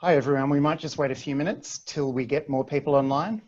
Hi everyone, we might just wait a few minutes till we get more people online.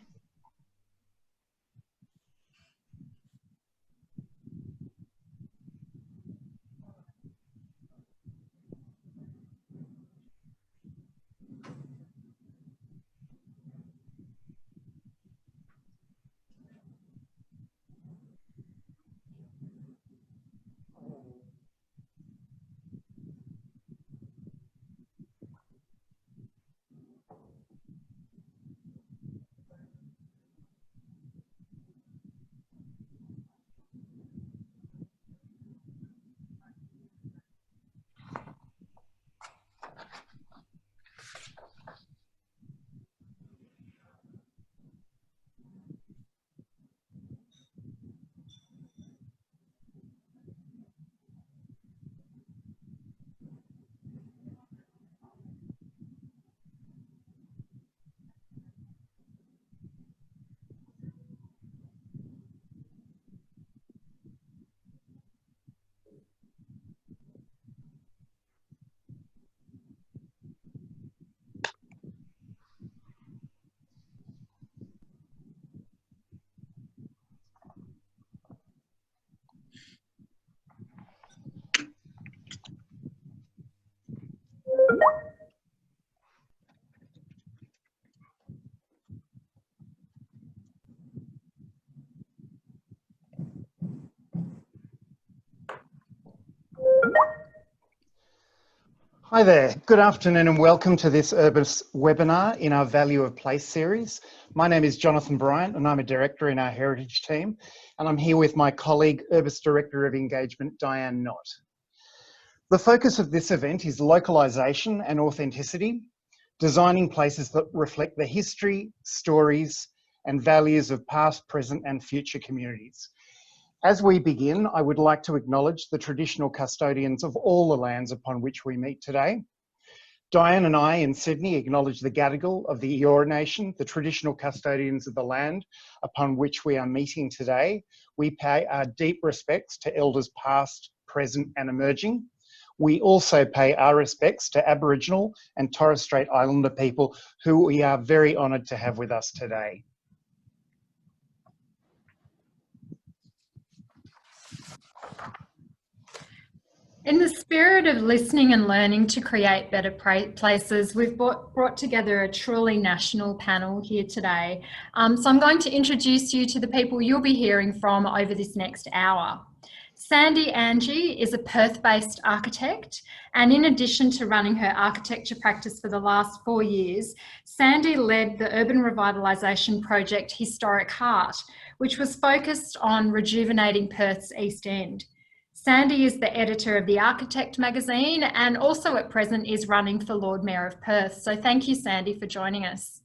Hi there, good afternoon and welcome to this Urbis webinar in our Value of Place series. My name is Jonathan Bryant and I'm a director in our heritage team, and I'm here with my colleague, Urbis Director of Engagement, Diane Knott. The focus of this event is localisation and authenticity, designing places that reflect the history, stories and values of past, present and future communities. As we begin, I would like to acknowledge the traditional custodians of all the lands upon which we meet today. Diane and I in Sydney acknowledge the Gadigal of the Eora Nation, the traditional custodians of the land upon which we are meeting today. We pay our deep respects to elders past, present and emerging. We also pay our respects to Aboriginal and Torres Strait Islander people who we are very honoured to have with us today. In the spirit of listening and learning to create better places, we've brought together a truly national panel here today. So I'm going to introduce you to the people you'll be hearing from over this next hour. Sandy Angie is a Perth-based architect, and in addition to running her architecture practice for the last 4 years, Sandy led the urban revitalisation project Historic Heart, which was focused on rejuvenating Perth's East End. Sandy is the editor of The Architect magazine and also at present is running for Lord Mayor of Perth. So thank you, Sandy, for joining us.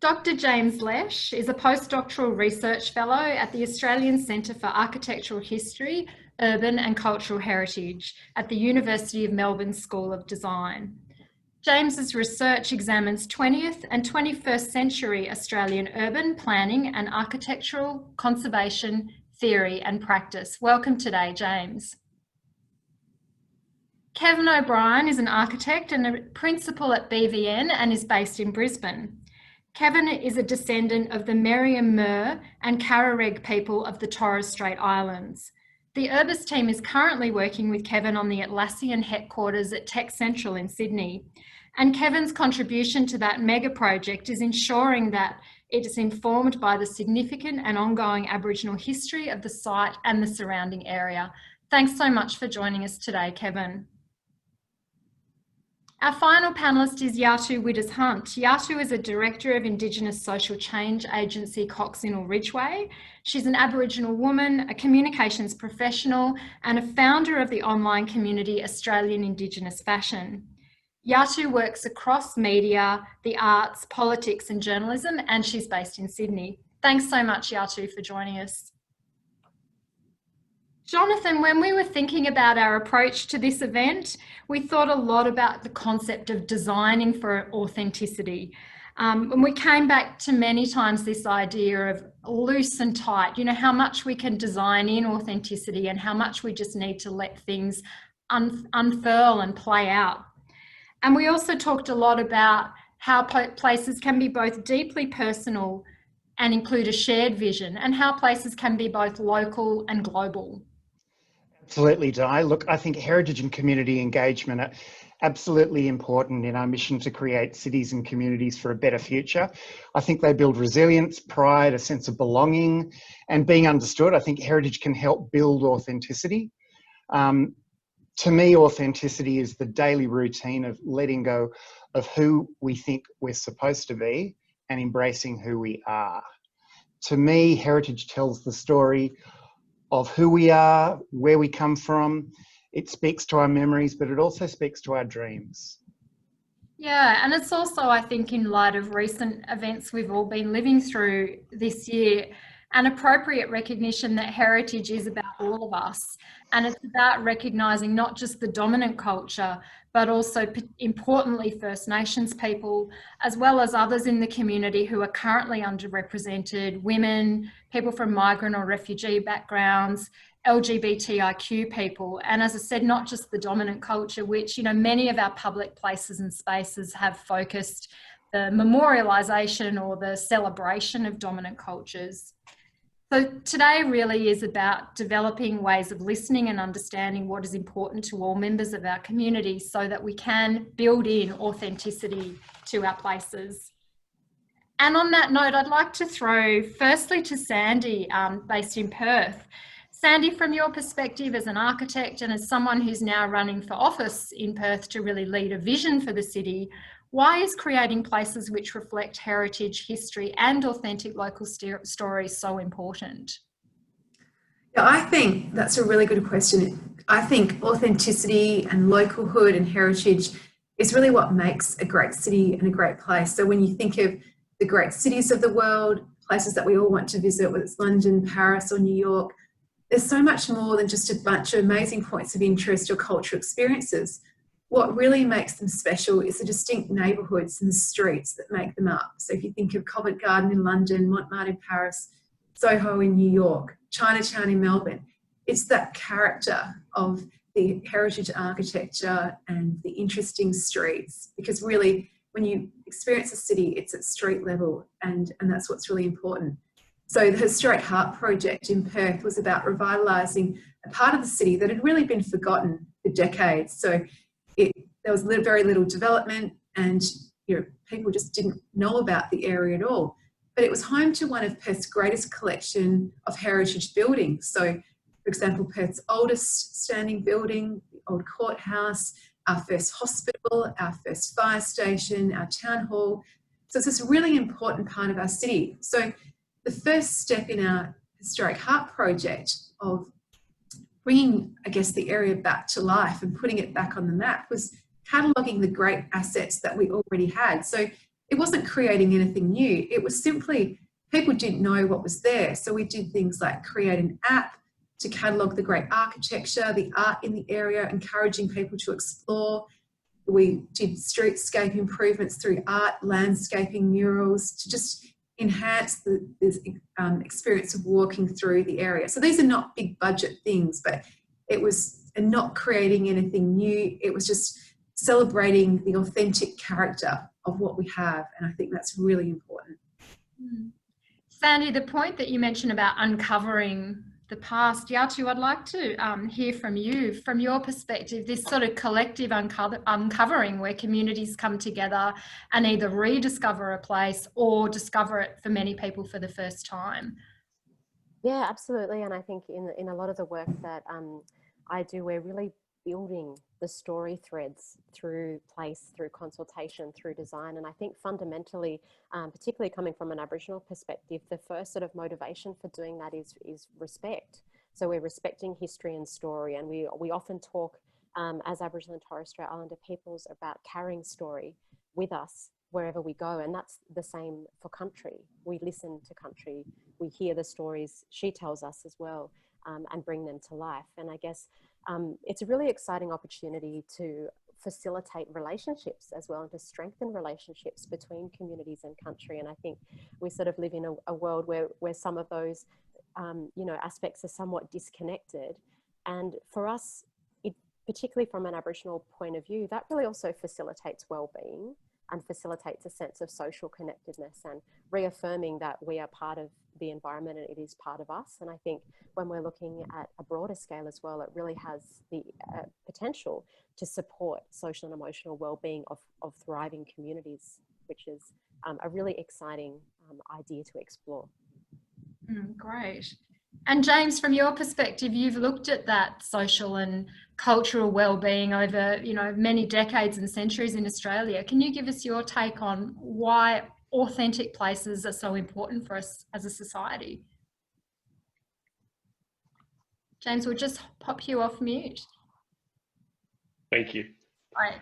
Dr. James Lesh is a postdoctoral research fellow at the Australian Centre for Architectural History, Urban and Cultural Heritage at the University of Melbourne School of Design. James's research examines 20th and 21st century Australian urban planning and architectural conservation theory and practice. Welcome today, James. Kevin O'Brien is an architect and a principal at BVN and is based in Brisbane. Kevin is a descendant of the Meriam Mer and Karareg people of the Torres Strait Islands. The Urbis team is currently working with Kevin on the Atlassian headquarters at Tech Central in Sydney. And Kevin's contribution to that mega project is ensuring that it is informed by the significant and ongoing Aboriginal history of the site and the surrounding area. Thanks so much for joining us today, Kevin. Our final panellist is Yatu Widders-Hunt. Yatu is a Director of Indigenous Social Change Agency Coccinal Ridgeway. She's an Aboriginal woman, a communications professional, and a founder of the online community Australian Indigenous Fashion. Yatu works across media, the arts, politics and journalism, and she's based in Sydney. Thanks so much, Yatu, for joining us. Jonathan, when we were thinking about our approach to this event, we thought a lot about the concept of designing for authenticity. And we came back to many times this idea of loose and tight, you know, how much we can design in authenticity and how much we just need to let things unfurl and play out. And we also talked a lot about how places can be both deeply personal and include a shared vision, and how places can be both local and global. Absolutely, Di. Look, I think heritage and community engagement are absolutely important in our mission to create cities and communities for a better future. I think they build resilience, pride, a sense of belonging, and being understood. I think heritage can help build authenticity. Um, to me, authenticity is the daily routine of letting go of who we think we're supposed to be and embracing who we are. To me, heritage tells the story of who we are, where we come from. It speaks to our memories, but it also speaks to our dreams. Yeah, and it's also, I think, in light of recent events we've all been living through this year, an appropriate recognition that heritage is about all of us. And it's about recognising not just the dominant culture, but also importantly First Nations people, as well as others in the community who are currently underrepresented, women, people from migrant or refugee backgrounds, LGBTIQ people. And as I said, not just the dominant culture, which, you know, many of our public places and spaces have focused the memorialisation or the celebration of dominant cultures. So today really is about developing ways of listening and understanding what is important to all members of our community so that we can build in authenticity to our places. And on that note, I'd like to throw firstly to Sandy, based in Perth. Sandy, from your perspective as an architect and as someone who's now running for office in Perth to really lead a vision for the city, why is creating places which reflect heritage, history and authentic local stories so important? Yeah, I think that's a really good question. I think authenticity and localhood and heritage is really what makes a great city and a great place. So when you think of the great cities of the world, places that we all want to visit, whether it's London, Paris or New York, there's so much more than just a bunch of amazing points of interest or cultural experiences. What really makes them special is the distinct neighbourhoods and the streets that make them up. So if you think of Covent Garden in London, Montmartre in Paris, Soho in New York, Chinatown in Melbourne, it's that character of the heritage architecture and the interesting streets, because really when you experience a city, it's at street level, and that's what's really important. So the Historic Heart project in Perth was about revitalising a part of the city that had really been forgotten for decades. So there was very little development, and people just didn't know about the area at all. But it was home to one of Perth's greatest collection of heritage buildings. So, for example, Perth's oldest standing building, the old courthouse, our first hospital, our first fire station, our town hall. So it's this really important part of our city. So the first step in our Historic Heart project of bringing, I guess, the area back to life and putting it back on the map was cataloguing the great assets that we already had. So it wasn't creating anything new. It was simply people didn't know what was there. So we did things like create an app to catalogue the great architecture, the art in the area, encouraging people to explore. We did streetscape improvements through art, landscaping, murals to just enhance the experience of walking through the area. So these are not big budget things, but it was not creating anything new. It was just celebrating the authentic character of what we have, and I think that's really important. Sandy, the point that you mentioned about uncovering the past, Yatu, I'd like to hear from you, from your perspective, this sort of collective uncovering where communities come together and either rediscover a place or discover it for many people for the first time. Yeah, absolutely. And I think in a lot of the work that I do, we're really building the story threads through place, through consultation, through design. And I think fundamentally, particularly coming from an Aboriginal perspective, the first sort of motivation for doing that is respect. So we're respecting history and story. And we often talk as Aboriginal and Torres Strait Islander peoples about carrying story with us wherever we go. And that's the same for country. We listen to country, we hear the stories she tells us as well, and bring them to life. And I guess it's a really exciting opportunity to facilitate relationships as well, and to strengthen relationships between communities and country. And I think we sort of live in a world where some of those aspects are somewhat disconnected. And for us, particularly from an Aboriginal point of view, that really also facilitates well-being and facilitates a sense of social connectedness and reaffirming that we are part of the environment and it is part of us. And I think when we're looking at a broader scale as well, it really has the potential to support social and emotional well-being of thriving communities, which is a really exciting idea to explore. Great. And James, from your perspective, you've looked at that social and cultural well-being over, you know, many decades and centuries in Australia. Can you give us your take on why authentic places are so important for us as a society? James, we'll just pop you off mute. Thank you. Right.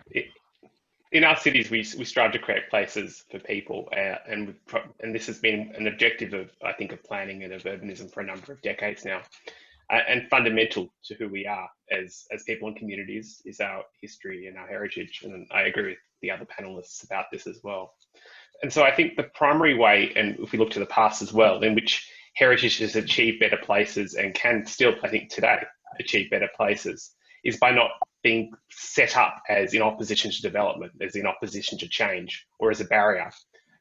In our cities, we strive to create places for people, and this has been an objective of, I think, of planning and of urbanism for a number of decades now. And fundamental to who we are as people and communities is our history and our heritage. And I agree with the other panelists about this as well. And so I think the primary way, and if we look to the past as well, in which heritage has achieved better places and can still, I think, today achieve better places, is by not being set up as in opposition to development, as in opposition to change, or as a barrier,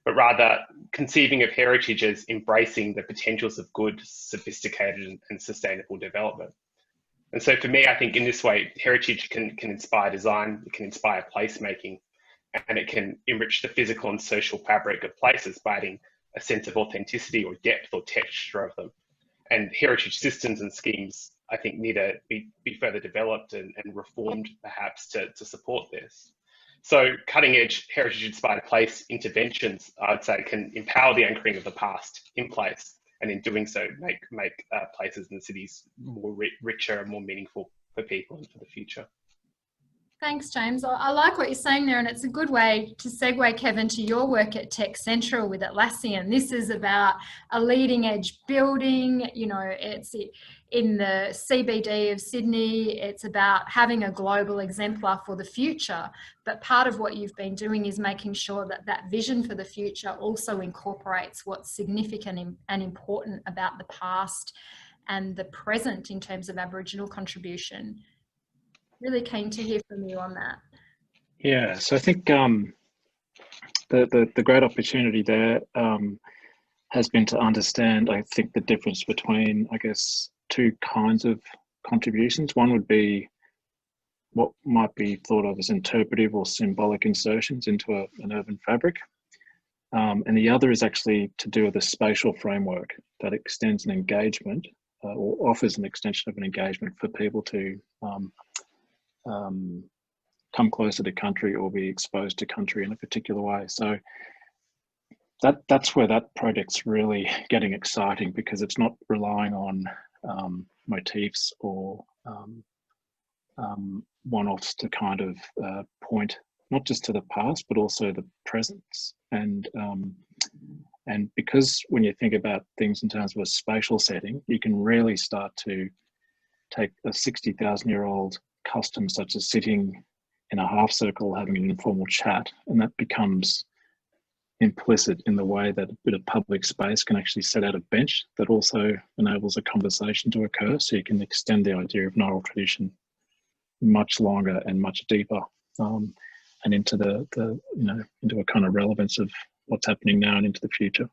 but rather conceiving of heritage as embracing the potentials of good, sophisticated and sustainable development. And so for me, I think in this way, heritage can inspire design, it can inspire placemaking, and it can enrich the physical and social fabric of places by adding a sense of authenticity or depth or texture of them. And heritage systems and schemes, I think, need to be further developed and reformed perhaps to support this. So cutting edge heritage inspired place interventions, I would say, can empower the anchoring of the past in place, and in doing so make places and cities more richer and more meaningful for people and for the future. Thanks, James. I like what you're saying there, and it's a good way to segue, Kevin, to your work at Tech Central with Atlassian. This is about a leading edge building, you know, it's in the CBD of Sydney. It's about having a global exemplar for the future. But part of what you've been doing is making sure that that vision for the future also incorporates what's significant and important about the past and the present in terms of Aboriginal contribution. Really keen to hear from you on that. Yeah, so I think the great opportunity there has been to understand, I think, the difference between, I guess, two kinds of contributions. One would be what might be thought of as interpretive or symbolic insertions into an urban fabric. And the other is actually to do with a spatial framework that extends an engagement or offers an extension of an engagement for people to come closer to country or be exposed to country in a particular way. So that's where that project's really getting exciting, because it's not relying on motifs or one-offs to kind of point not just to the past but also the presence. And because when you think about things in terms of a spatial setting, you can really start to take a 60,000-year-old custom such as sitting in a half circle having an informal chat, and that becomes implicit in the way that a bit of public space can actually set out a bench that also enables a conversation to occur. So you can extend the idea of an oral tradition much longer and much deeper, and into into a kind of relevance of what's happening now and into the future.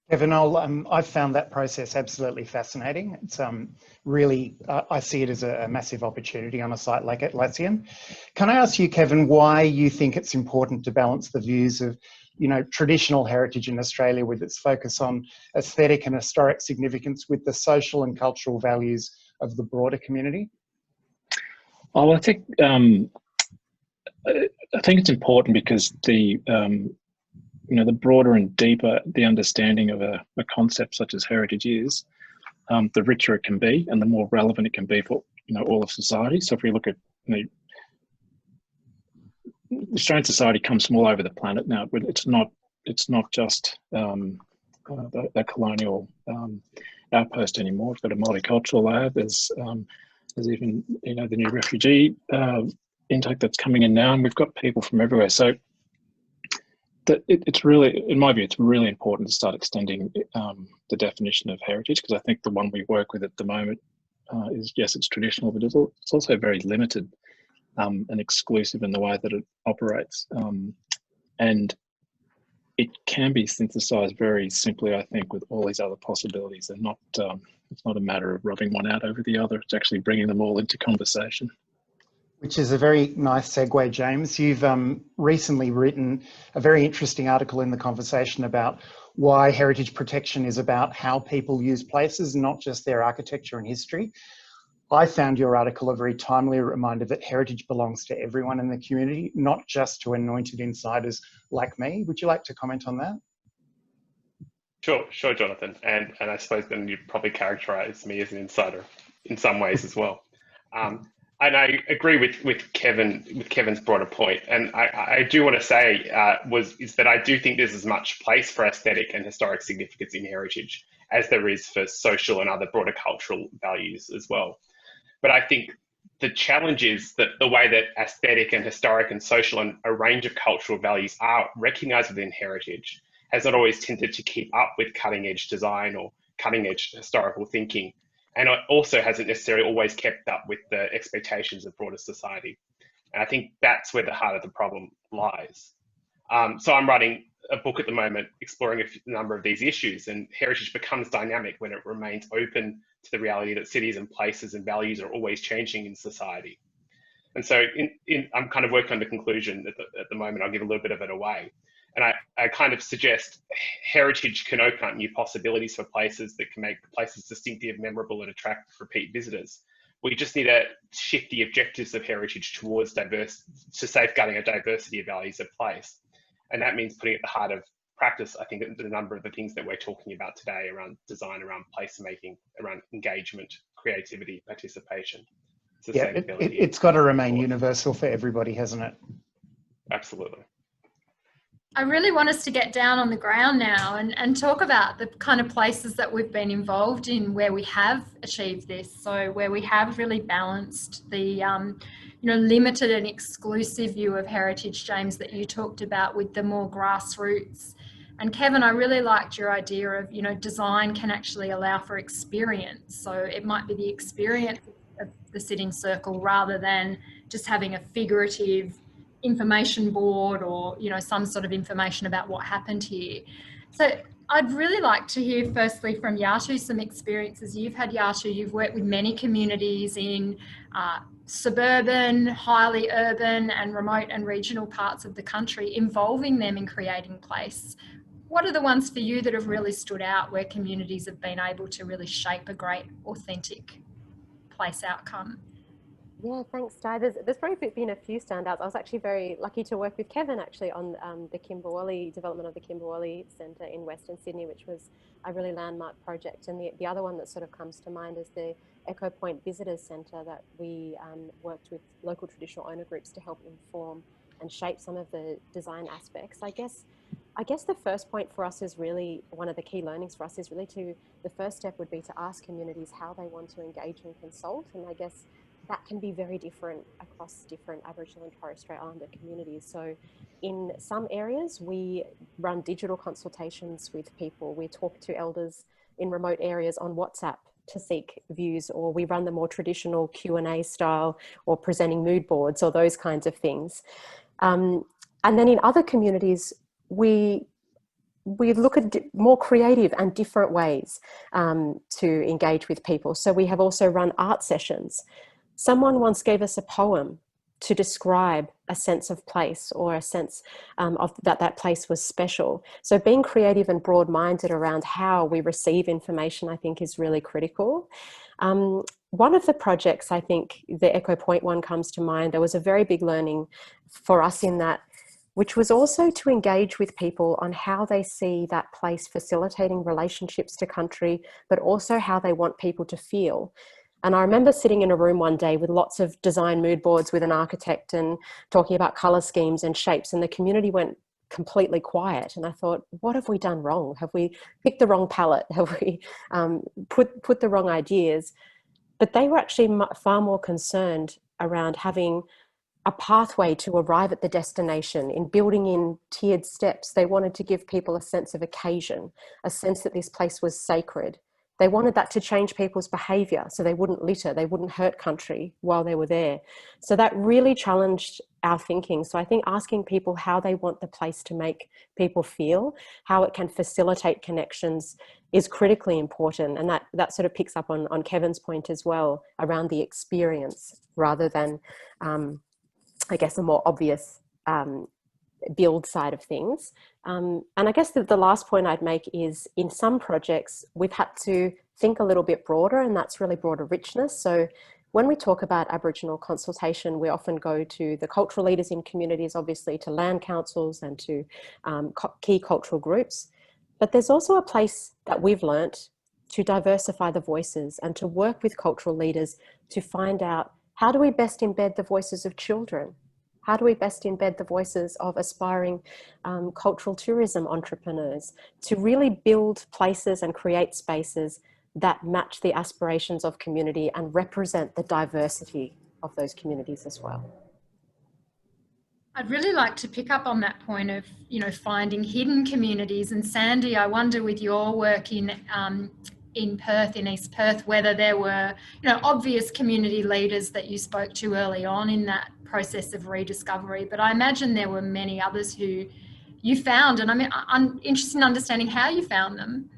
Kevin, I've found that process absolutely fascinating. It's really, I see it as a massive opportunity on a site like Atlassian. Can I ask you, Kevin, why you think it's important to balance the views of, you know, traditional heritage in Australia with its focus on aesthetic and historic significance with the social and cultural values of the broader community? Oh, I think it's important because the broader and deeper the understanding of a concept such as heritage is, the richer it can be and the more relevant it can be for all of society. So if we look at Australian society comes from all over the planet now. It's not just the colonial outpost anymore. We've got a multicultural layer. There's even the new refugee intake that's coming in now, and we've got people from everywhere. So it's really, in my view, it's really important to start extending the definition of heritage, because I think the one we work with at the moment is, yes, it's traditional, but it's also very limited and exclusive in the way that it operates. And it can be synthesized very simply, I think, with all these other possibilities, and not it's not a matter of rubbing one out over the other. It's actually bringing them all into conversation. Which is a very nice segue, James. You've recently written a very interesting article in The Conversation about why heritage protection is about how people use places, not just their architecture and history. I found your article a very timely reminder that heritage belongs to everyone in the community, not just to anointed insiders like me. Would you like to comment on that? Sure, Jonathan. And I suppose then you'd probably characterise me as an insider in some ways as well. And I agree with Kevin's broader point. And I do want to say is that I do think there's as much place for aesthetic and historic significance in heritage as there is for social and other broader cultural values as well. But I think the challenge is that the way that aesthetic and historic and social and a range of cultural values are recognised within heritage has not always tended to keep up with cutting edge design or cutting edge historical thinking. And it also hasn't necessarily always kept up with the expectations of broader society. And I think that's where the heart of the problem lies. So I'm writing a book at the moment exploring a number of these issues, and heritage becomes dynamic when it remains open to the reality that cities and places and values are always changing in society. And so I'm kind of working on the conclusion at the moment. I'll give a little bit of it away. And I kind of suggest heritage can open up new possibilities for places that can make places distinctive, memorable, and attract repeat visitors. We just need to shift the objectives of heritage towards safeguarding a diversity of values of place. And that means putting at the heart of practice, I think, the number of the things that we're talking about today around design, around placemaking, around engagement, creativity, participation, sustainability. Yeah, it's got to remain universal for everybody, hasn't it? Absolutely. I really want us to get down on the ground now and talk about the kind of places that we've been involved in where we have achieved this. So where we have really balanced the limited and exclusive view of heritage, James, that you talked about with the more grassroots. And Kevin, I really liked your idea of, design can actually allow for experience. So it might be the experience of the sitting circle rather than just having a figurative information board or some sort of information about what happened here. So I'd really like to hear firstly from Yatu some experiences you've had. Yatu, you've worked with many communities in suburban, highly urban and remote and regional parts of the country, involving them in creating place. What are the ones for you that have really stood out where communities have been able to really shape a great authentic place outcome? Yeah, thanks, Di. There's probably been a few standouts. I was actually very lucky to work with Kevin actually on the Kimberley development of the Kimberley Centre in Western Sydney, which was a really landmark project. And the other one that sort of comes to mind is the Echo Point Visitors Centre that we worked with local traditional owner groups to help inform and shape some of the design aspects. I guess the first point for us is really, one of the key learnings for us is really the first step would be to ask communities how they want to engage and consult. And I guess that can be very different across different Aboriginal and Torres Strait Islander communities. So in some areas, we run digital consultations with people. We talk to elders in remote areas on WhatsApp to seek views, or we run the more traditional Q&A style or presenting mood boards or those kinds of things. And then in other communities, we look at more creative and different ways to engage with people. So we have also run art sessions. Someone once gave us a poem to describe a sense of place or a sense of that place was special. So being creative and broad-minded around how we receive information, I think, is really critical. One of the projects, I think the Echo Point one comes to mind. There was a very big learning for us in that, which was also to engage with people on how they see that place facilitating relationships to country, but also how they want people to feel. And I remember sitting in a room one day with lots of design mood boards with an architect and talking about colour schemes and shapes, and the community went completely quiet. And I thought, what have we done wrong? Have we picked the wrong palette? Have we put the wrong ideas? But they were actually far more concerned around having a pathway to arrive at the destination, in building in tiered steps. They wanted to give people a sense of occasion, a sense that this place was sacred, They wanted that to change people's behaviour, so they wouldn't litter, they wouldn't hurt country while they were there. So that really challenged our thinking. So I think asking people how they want the place to make people feel, how it can facilitate connections, is critically important. And that sort of picks up on Kevin's point as well around the experience, rather than, I guess, a more obvious build side of things. And I guess the last point I'd make is, in some projects, we've had to think a little bit broader, and that's really broader richness. So when we talk about Aboriginal consultation, we often go to the cultural leaders in communities, obviously to land councils and to key cultural groups. But there's also a place that we've learnt to diversify the voices and to work with cultural leaders to find out, how do we best embed the voices of children? How do we best embed the voices of aspiring cultural tourism entrepreneurs, to really build places and create spaces that match the aspirations of community and represent the diversity of those communities as well? I'd really like to pick up on that point of, finding hidden communities. And Sandy, I wonder, with your work in Perth, in East Perth, whether there were, obvious community leaders that you spoke to early on in that process of rediscovery, but I imagine there were many others who you found, and I'm interested in understanding how you found them.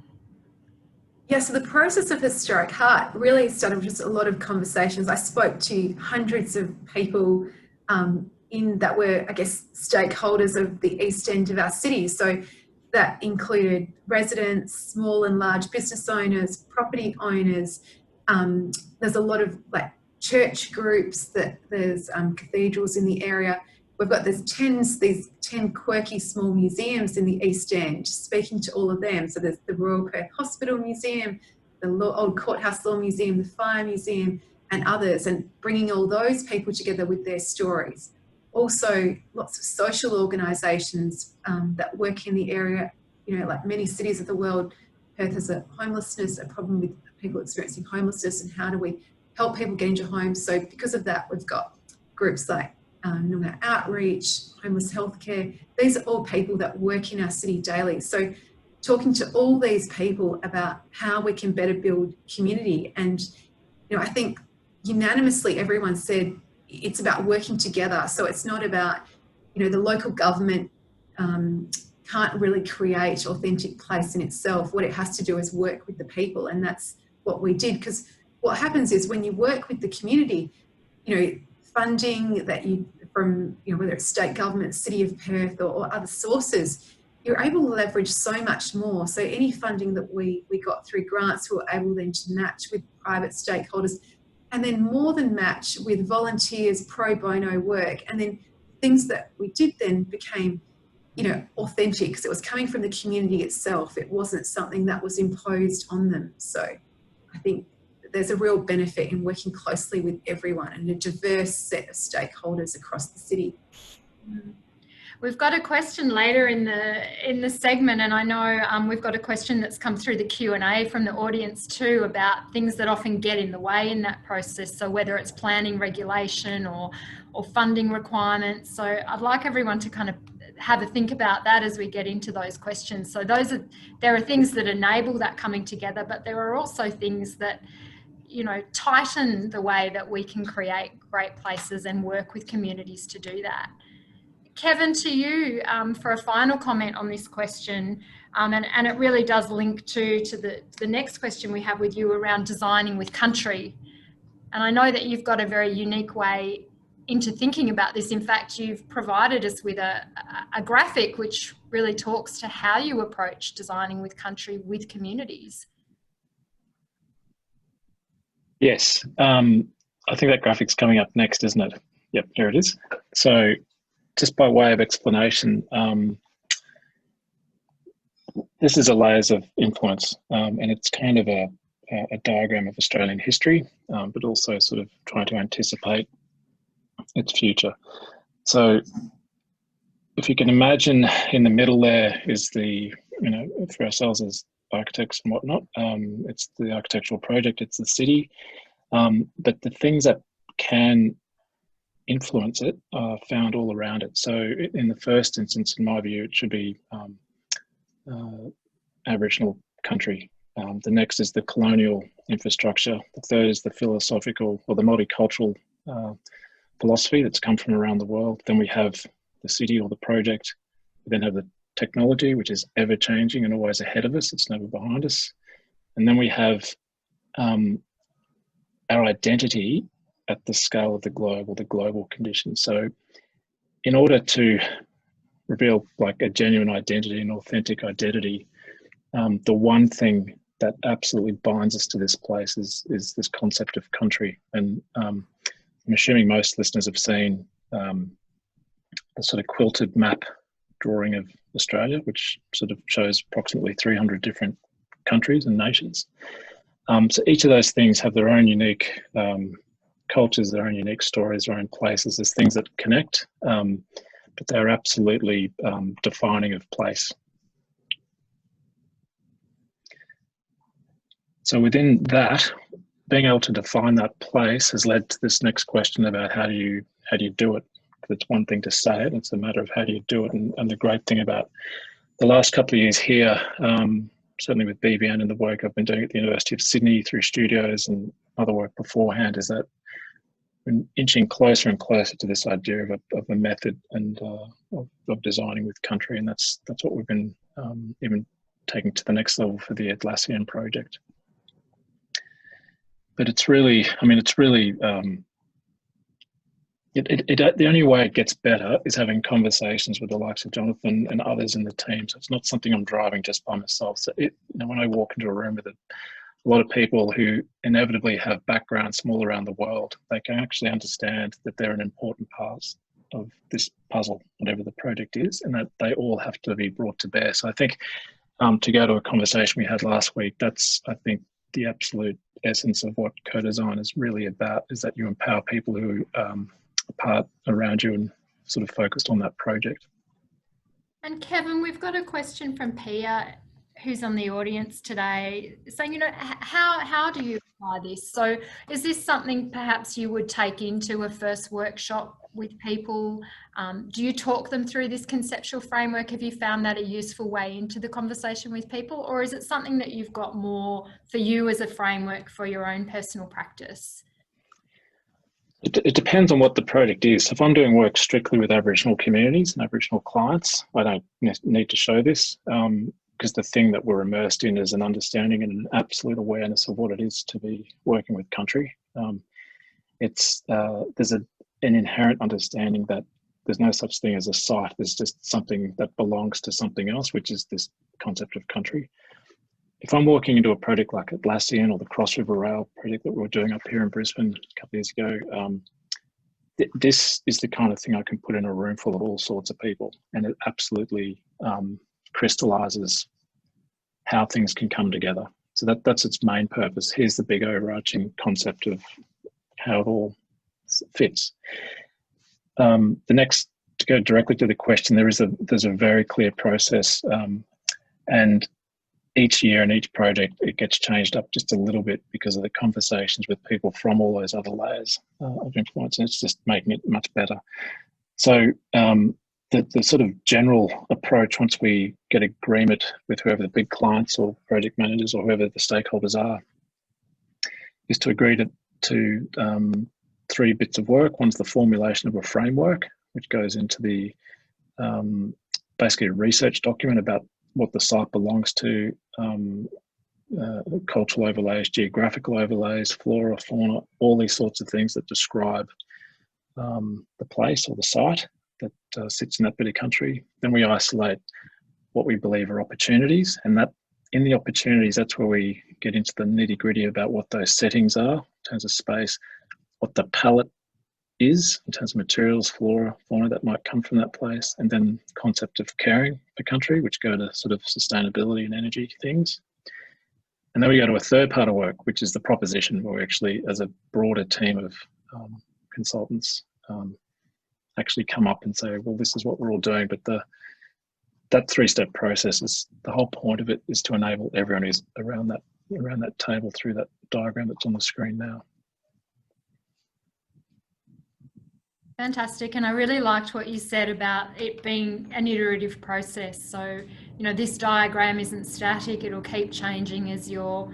Yeah, so the process of Historic Heart really started with just a lot of conversations. I spoke to hundreds of people that were, I guess, stakeholders of the east end of our city. So that included residents, small and large business owners, property owners. There's a lot of church groups, there's cathedrals in the area. We've got these 10 quirky small museums in the East End, speaking to all of them. So there's the Royal Perth Hospital Museum, the Old Courthouse Law Museum, the Fire Museum, and others, and bringing all those people together with their stories. Also, lots of social organisations that work in the area, like many cities of the world. Perth has a problem with people experiencing homelessness, and how do we help people get into homes? So because of that, we've got groups like Noongar Outreach, Homeless Healthcare. These are all people that work in our city daily. So talking to all these people about how we can better build community. And, I think unanimously everyone said it's about working together. So it's not about, the local government can't really create authentic place in itself. What it has to do is work with the people. And that's what we did. Because what happens is, when you work with the community, funding that from whether it's state government, City of Perth, or other sources, you're able to leverage so much more. So any funding that we got through grants, we were able then to match with private stakeholders, and then more than match with volunteers, pro bono work. And then things that we did then became, authentic, because it was coming from the community itself. It wasn't something that was imposed on them. So I think there's a real benefit in working closely with everyone and a diverse set of stakeholders across the city. We've got a question later in the segment, and I know we've got a question that's come through the Q&A from the audience too, about things that often get in the way in that process. So whether it's planning regulation or funding requirements. So I'd like everyone to kind of have a think about that as we get into those questions. So there are things that enable that coming together, but there are also things that tighten the way that we can create great places and work with communities to do that. Kevin, to you for a final comment on this question, and it really does link to the next question we have with you around designing with country. And I know that you've got a very unique way into thinking about this. In fact, you've provided us with a graphic which really talks to how you approach designing with country with communities. Yes, I think that graphic's coming up next, isn't it? Yep, here it is. So just by way of explanation, this is a layers of influence, and it's kind of a diagram of Australian history, but also sort of trying to anticipate its future. So if you can imagine, in the middle there is the, for ourselves as architects and whatnot, it's the architectural project, it's the city, but the things that can influence it are found all around it. So in the first instance, in my view, it should be Aboriginal country. The next is the colonial infrastructure. The third is the philosophical or the multicultural philosophy that's come from around the world. Then we have the city or the project. We then have the technology, which is ever changing and always ahead of us. It's never behind us. And then we have our identity at the scale of the globe or the global conditions. So in order to reveal like a genuine identity, an authentic identity, the one thing that absolutely binds us to this place is this concept of country. And I'm assuming most listeners have seen a sort of quilted map drawing of Australia, which sort of shows approximately 300 different countries and nations. So each of those things have their own unique cultures, their own unique stories, their own places. There's things that connect, but they're absolutely defining of place. So within that, being able to define that place has led to this next question about how do you do it? It's one thing to say it, it's a matter of how do you do it. And the great thing about the last couple of years here, certainly with BBN and the work I've been doing at the University of Sydney through studios and other work beforehand, is that we're inching closer and closer to this idea of a method and of designing with country. And that's what we've been even taking to the next level for the Atlassian project. But it's really, the only way it gets better is having conversations with the likes of Jonathan and others in the team. So it's not something I'm driving just by myself. So when I walk into a room with a lot of people who inevitably have backgrounds from all around the world, they can actually understand that they're an important part of this puzzle, whatever the project is, and that they all have to be brought to bear. So I think to go to a conversation we had last week, that's, I think, the absolute essence of what co-design is really about, is that you empower people who are part around you and sort of focused on that project. And Kevin, we've got a question from Pia, who's on the audience today, saying, how do you apply this? So is this something perhaps you would take into a first workshop with people? Do you talk them through this conceptual framework? Have you found that a useful way into the conversation with people? Or is it something that you've got more for you as a framework for your own personal practice? It depends on what the project is. If I'm doing work strictly with Aboriginal communities and Aboriginal clients, I don't need to show this, because the thing that we're immersed in is an understanding and an absolute awareness of what it is to be working with country. There's an inherent understanding that there's no such thing as a site. There's just something that belongs to something else, which is this concept of country. If I'm walking into a project like Atlassian or the Cross River Rail project that we were doing up here in Brisbane a couple of years ago, this is the kind of thing I can put in a room full of all sorts of people, and it absolutely crystallizes how things can come together. So that's its main purpose. Here's the big overarching concept of how it all fits. The next, to go directly to the question, there's a very clear process, and each year in each project it gets changed up just a little bit because of the conversations with people from all those other layers of influence, and it's just making it much better. So the sort of general approach, once we get agreement with whoever the big clients or project managers or whoever the stakeholders are, is to agree to 3 bits of work. One's the formulation of a framework, which goes into the basically a research document about what the site belongs to, cultural overlays, geographical overlays, flora, fauna, all these sorts of things that describe the place or the site that sits in that bit of country. Then we isolate what we believe are opportunities, and that in the opportunities, that's where we get into the nitty-gritty about what those settings are in terms of space, what the palette is in terms of materials, flora, fauna that might come from that place, and then concept of caring for country, which go to sort of sustainability and energy things. And then we go to a third part of work, which is the proposition, where we actually, as a broader team of consultants, actually come up and say, well, this is what we're all doing. But that 3-step process is, the whole point of it is to enable everyone who's around that table through that diagram that's on the screen now. Fantastic. And I really liked what you said about it being an iterative process. So you know, this diagram isn't static, it'll keep changing as your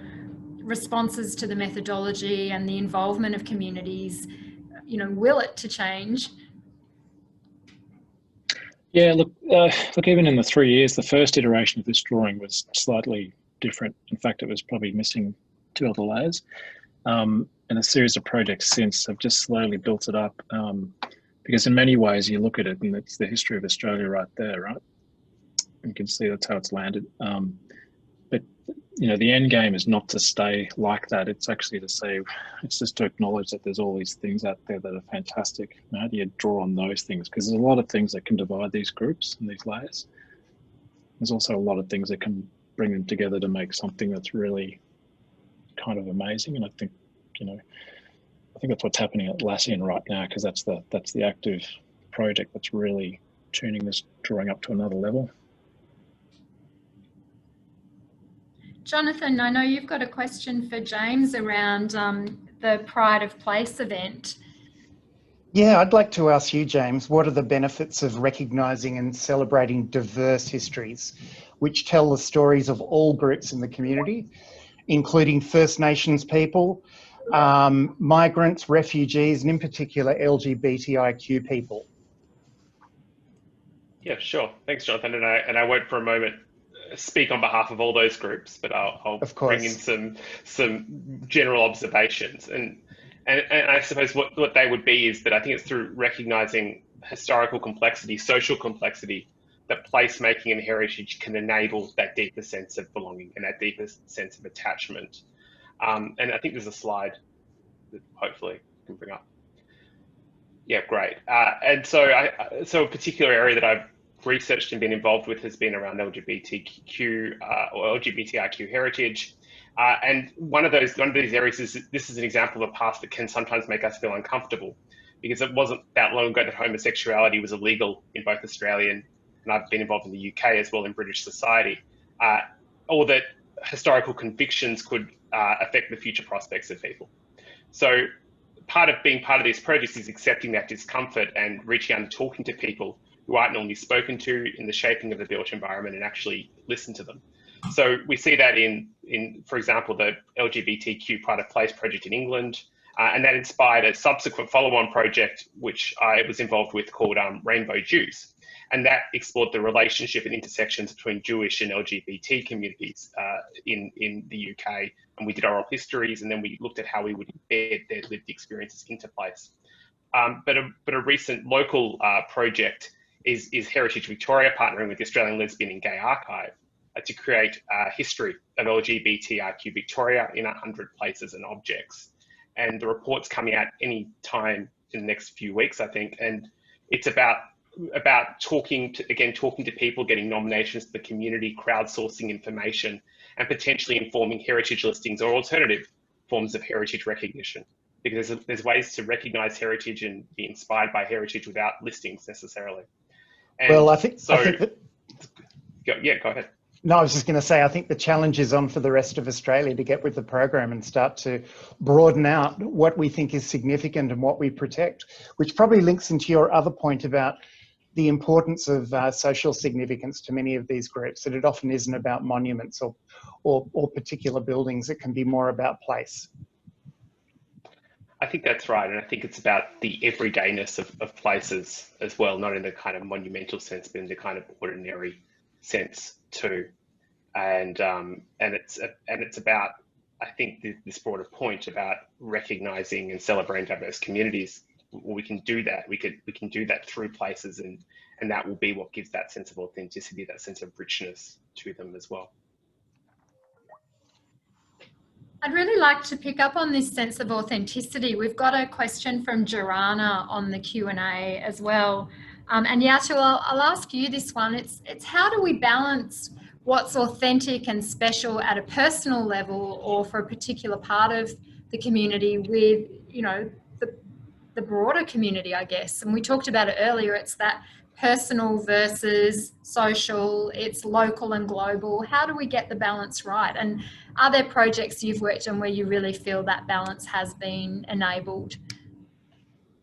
responses to the methodology and the involvement of communities, you know, will it to change? Yeah, look, even in the 3 years, the first iteration of this drawing was slightly different. In fact, it was probably missing 2 other layers. And a series of projects since have just slowly built it up. Because in many ways, you look at it and it's the history of Australia right there, right? You can see that's how it's landed. But you know, the end game is not to stay like that. It's actually to say, it's just to acknowledge that there's all these things out there that are fantastic. And how do you draw on those things? Because there's a lot of things that can divide these groups and these layers. There's also a lot of things that can bring them together to make something that's really kind of amazing. And I think, you know, I think that's what's happening at Atlassian right now, because that's the active project that's really tuning this drawing up to another level. Jonathan, I know you've got a question for James around the Pride of Place event. Yeah, I'd like to ask you, James, what are the benefits of recognising and celebrating diverse histories, which tell the stories of all groups in the community, including First Nations people, migrants, refugees, and in particular LGBTIQ people? Yeah, sure. Thanks, Jonathan. And I won't for a moment speak on behalf of all those groups, but I'll bring in some general observations. And I suppose what they would be is that I think it's through recognising historical complexity, social complexity, that placemaking and heritage can enable that deeper sense of belonging and that deeper sense of attachment. And I think there's a slide that hopefully I can bring up. Yeah, great. And so a particular area that I've researched and been involved with has been around LGBTQ or LGBTIQ heritage. And one of these areas is, this is an example of a past that can sometimes make us feel uncomfortable, because it wasn't that long ago that homosexuality was illegal in both Australia and I've been involved in the UK as well in British society, or that historical convictions could affect the future prospects of people. So part of being part of these projects is accepting that discomfort and reaching out and talking to people who aren't normally spoken to in the shaping of the built environment and actually listen to them. So we see that in for example, the LGBTQ Pride of Place project in England, and that inspired a subsequent follow-on project, which I was involved with, called Rainbow Jews. And that explored the relationship and intersections between Jewish and LGBT communities in the UK. And we did oral histories, and then we looked at how we would embed their lived experiences into place. But a recent local project is Heritage Victoria partnering with the Australian Lesbian and Gay Archive to create a history of LGBTIQ Victoria in 100 places and objects. And the report's coming out any time in the next few weeks, I think. And it's about talking to people, getting nominations to the community, crowdsourcing information, and potentially informing heritage listings or alternative forms of heritage recognition. Because there's ways to recognise heritage and be inspired by heritage without listings necessarily. And well, I think go ahead. No, I was just going to say, I think the challenge is on for the rest of Australia to get with the program and start to broaden out what we think is significant and what we protect, which probably links into your other point about the importance of social significance to many of these groups, that it often isn't about monuments or particular buildings. It can be more about place. I think that's right. And I think it's about the everydayness of places as well, not in the kind of monumental sense, but in the kind of ordinary sense too. And it's about, I think, this broader point about recognizing and celebrating diverse communities. We can do that. We can do that through places, and that will be what gives that sense of authenticity, that sense of richness to them as well. I'd really like to pick up on this sense of authenticity. We've got a question from Jorana on the Q&A as well. And Yatu, I'll ask you this one. It's how do we balance what's authentic and special at a personal level or for a particular part of the community with, you know, the broader community, I guess. And we talked about it earlier. It's that personal versus social, it's local and global. How do we get the balance right? And are there projects you've worked on where you really feel that balance has been enabled?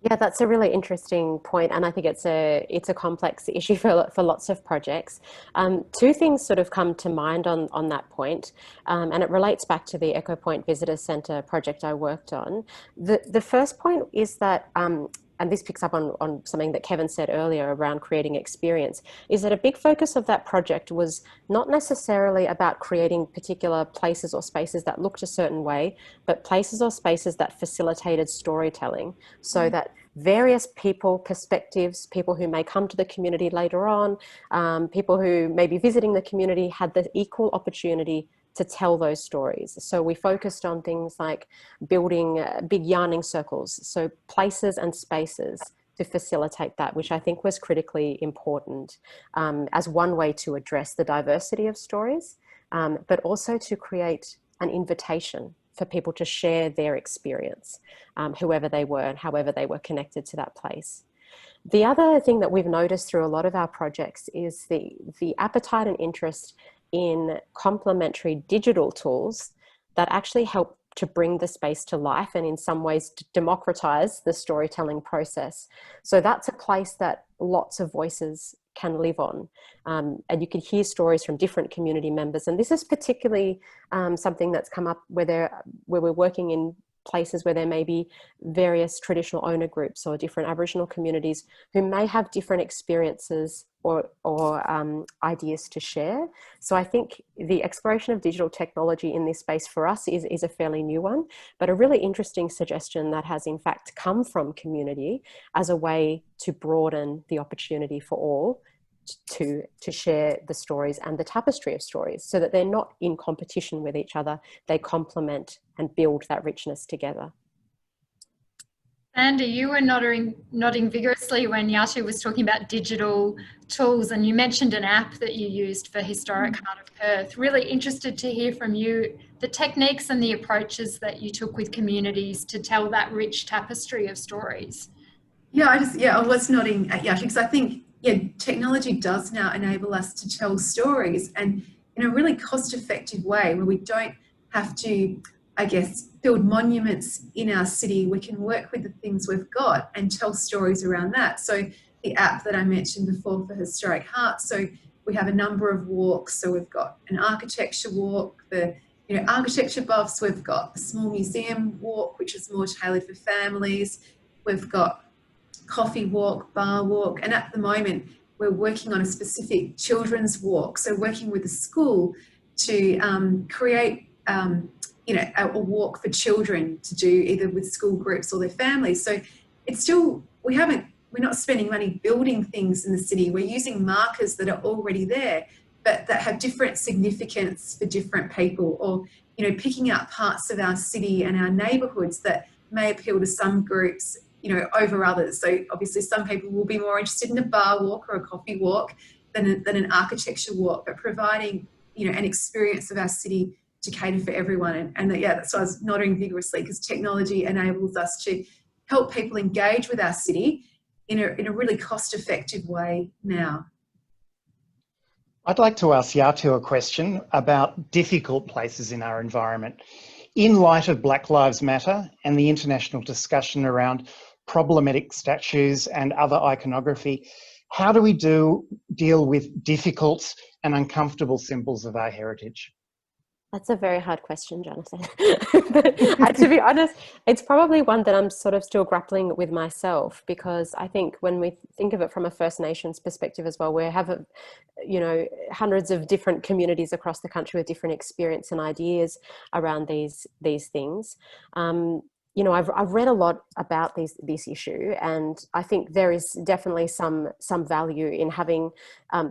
Yeah, that's a really interesting point, and I think it's a complex issue for lots of projects. Two things sort of come to mind on that point, and it relates back to the Echo Point Visitor Centre project I worked on. The first point is that. And this picks up on something that Kevin said earlier around creating experience, is that a big focus of that project was not necessarily about creating particular places or spaces that looked a certain way, but places or spaces that facilitated storytelling, so that various people, perspectives, people who may come to the community later on, people who may be visiting the community, had the equal opportunity to tell those stories. So we focused on things like building big yarning circles, so places and spaces to facilitate that, which I think was critically important, as one way to address the diversity of stories, but also to create an invitation for people to share their experience, whoever they were and however they were connected to that place. The other thing that we've noticed through a lot of our projects is the appetite and interest in complementary digital tools that actually help to bring the space to life and in some ways to democratize the storytelling process. So that's a place that lots of voices can live on. And you can hear stories from different community members. And this is particularly something that's come up where we're working in places where there may be various traditional owner groups or different Aboriginal communities who may have different experiences or ideas to share. So I think the exploration of digital technology in this space for us is a fairly new one, but a really interesting suggestion that has in fact come from community as a way to broaden the opportunity for all to share the stories and the tapestry of stories, so that they're not in competition with each other, they complement and build that richness together. Andy, you were nodding vigorously when Yatu was talking about digital tools, and you mentioned an app that you used for Historic Heart of Perth. Really interested to hear from you the techniques and the approaches that you took with communities to tell that rich tapestry of stories. Yeah, I was nodding at Yashi because I think, technology does now enable us to tell stories, and in a really cost-effective way where we don't have to, I guess, build monuments in our city. We can work with the things we've got and tell stories around that. So the app that I mentioned before for Historic Heart, so we have a number of walks. So we've got an architecture walk, the architecture buffs, we've got a small museum walk, which is more tailored for families. We've got coffee walk, bar walk, and at the moment we're working on a specific children's walk, so working with the school to create a walk for children to do either with school groups or their families. So it's still, we're not spending money building things in the city, we're using markers that are already there but that have different significance for different people, or picking out parts of our city and our neighbourhoods that may appeal to some groups over others. So obviously some people will be more interested in a bar walk or a coffee walk than an architecture walk, but providing, an experience of our city to cater for everyone. And that's why I was nodding vigorously, because technology enables us to help people engage with our city in a really cost-effective way now. I'd like to ask Yatu a question about difficult places in our environment. In light of Black Lives Matter and the international discussion around problematic statues and other iconography, how do we deal with difficult and uncomfortable symbols of our heritage? That's a very hard question, Jonathan. But to be honest, it's probably one that I'm sort of still grappling with myself, because I think when we think of it from a First Nations perspective as well, we have, hundreds of different communities across the country with different experience and ideas around these things. I've read a lot about this issue, and I think there is definitely some value in having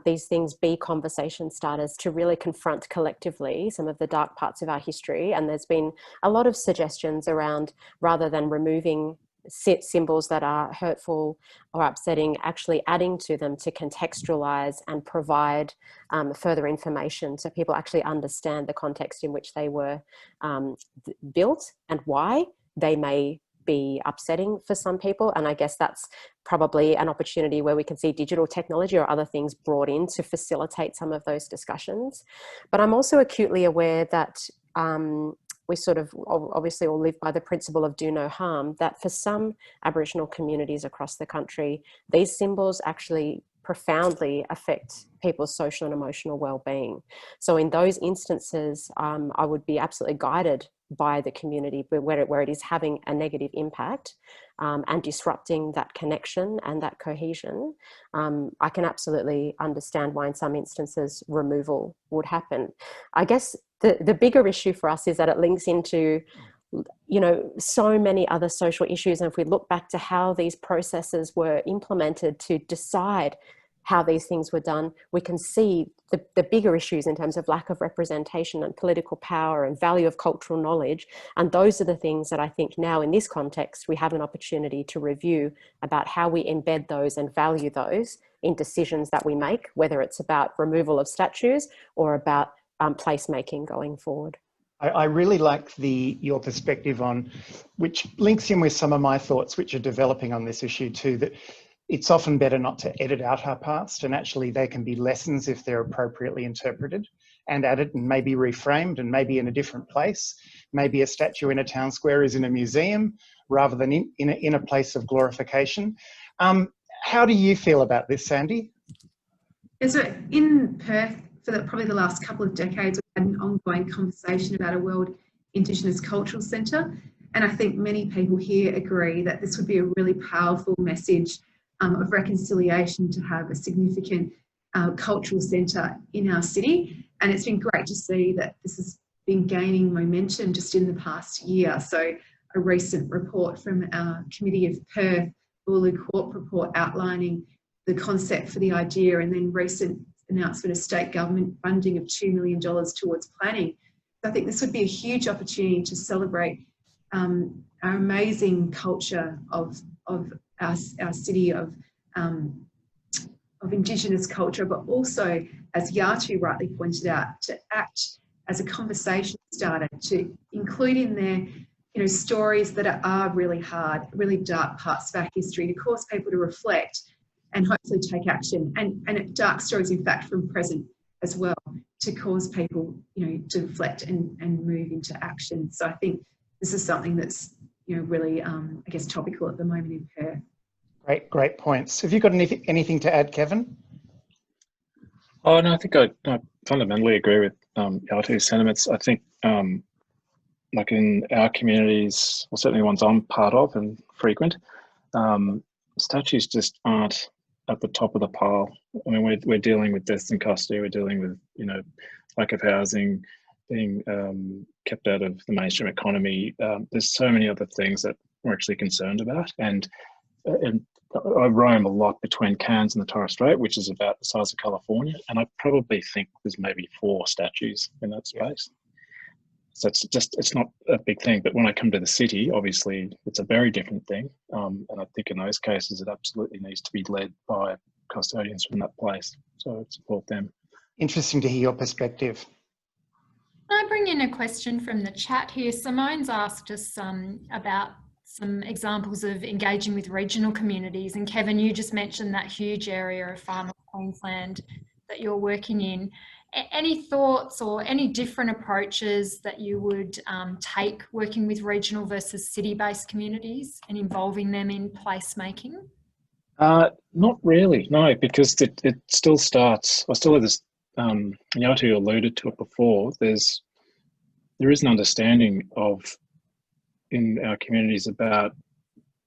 these things be conversation starters to really confront collectively some of the dark parts of our history. And there's been a lot of suggestions around, rather than removing symbols that are hurtful or upsetting, actually adding to them to contextualize and provide further information so people actually understand the context in which they were built and why they may be upsetting for some people. And I guess that's probably an opportunity where we can see digital technology or other things brought in to facilitate some of those discussions. But I'm also acutely aware that we sort of obviously all live by the principle of do no harm, that for some Aboriginal communities across the country, these symbols actually profoundly affect people's social and emotional well-being. So in those instances, I would be absolutely guided by the community where it is having a negative impact and disrupting that connection and that cohesion. I can absolutely understand why in some instances removal would happen. I guess the bigger issue for us is that it links into, you know, so many other social issues. And if we look back to how these processes were implemented to decide how these things were done, we can see the bigger issues in terms of lack of representation and political power and value of cultural knowledge. And those are the things that I think now in this context, we have an opportunity to review about how we embed those and value those in decisions that we make, whether it's about removal of statues or about placemaking going forward. I really like your perspective on, which links in with some of my thoughts, which are developing on this issue too, that it's often better not to edit out our past, and actually they can be lessons if they're appropriately interpreted and added and maybe reframed and maybe in a different place. Maybe a statue in a town square is in a museum rather than in a place of glorification. How do you feel about this, Sandy? So in Perth, for probably the last couple of decades, we've had an ongoing conversation about a World Indigenous Cultural Centre. And I think many people here agree that this would be a really powerful message of reconciliation to have a significant cultural centre in our city. And it's been great to see that this has been gaining momentum just in the past year. So a recent report from our Committee of Perth, Bulu Corp report outlining the concept for the idea, and then recent announcement of state government funding of $2 million towards planning. So I think this would be a huge opportunity to celebrate our amazing culture of our city of Indigenous culture, but also, as Yatu rightly pointed out, to act as a conversation starter, to include in there, you know, stories that are really hard, really dark parts of our history, to cause people to reflect and hopefully take action, and dark stories, in fact, from present as well, to cause people, you know, to reflect and move into action. So I think this is something that's, you know, really, I guess, topical at the moment in Perth. Great points. Have you got anything to add, Kevin? Oh, no, I think I fundamentally agree with Yatu's sentiments. I think, like in our communities, or certainly ones I'm part of and frequent, statues just aren't at the top of the pile. I mean, we're dealing with deaths in custody. We're dealing with, you know, lack of housing, being kept out of the mainstream economy. There's so many other things that we're actually concerned about. And I roam a lot between Cairns and the Torres Strait, which is about the size of California. And I probably think there's maybe 4 statues in that space. So it's not a big thing. But when I come to the city, obviously it's a very different thing. And I think in those cases, it absolutely needs to be led by custodians from that place. So I'd support them. Interesting to hear your perspective. Can I bring in a question from the chat here? Simone's asked us about some examples of engaging with regional communities. And Kevin, you just mentioned that huge area of Far North Queensland that you're working in. Any thoughts or any different approaches that you would take working with regional versus city-based communities and involving them in placemaking? Not really, no, because it still starts, I still have this, Yatu alluded to it before, there is an understanding in our communities about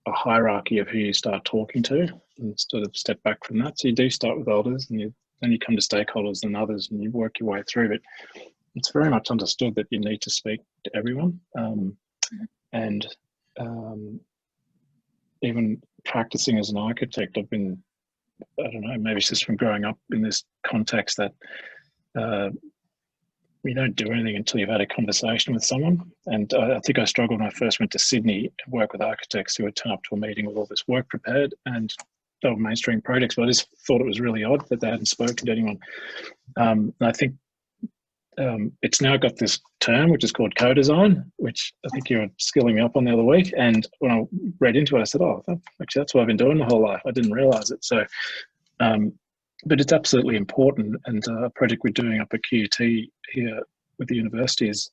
a hierarchy of who you start talking to, and sort of step back from that. So you do start with elders, and then you come to stakeholders and others, and you work your way through. But it's very much understood that you need to speak to everyone, and even practicing as an architect, I've been, I don't know, maybe it's just from growing up in this context that you don't do anything until you've had a conversation with someone. And I think I struggled when I first went to Sydney and work with architects who would turn up to a meeting with all this work prepared, and they were mainstream projects, but I just thought it was really odd that they hadn't spoken to anyone. And I think it's now got this term which is called co-design, which I think you were skilling me up on the other week. And when I read into it, I said, oh, actually that's what I've been doing the whole life. I didn't realise it. So, but it's absolutely important. And a project we're doing up at QUT here with the university is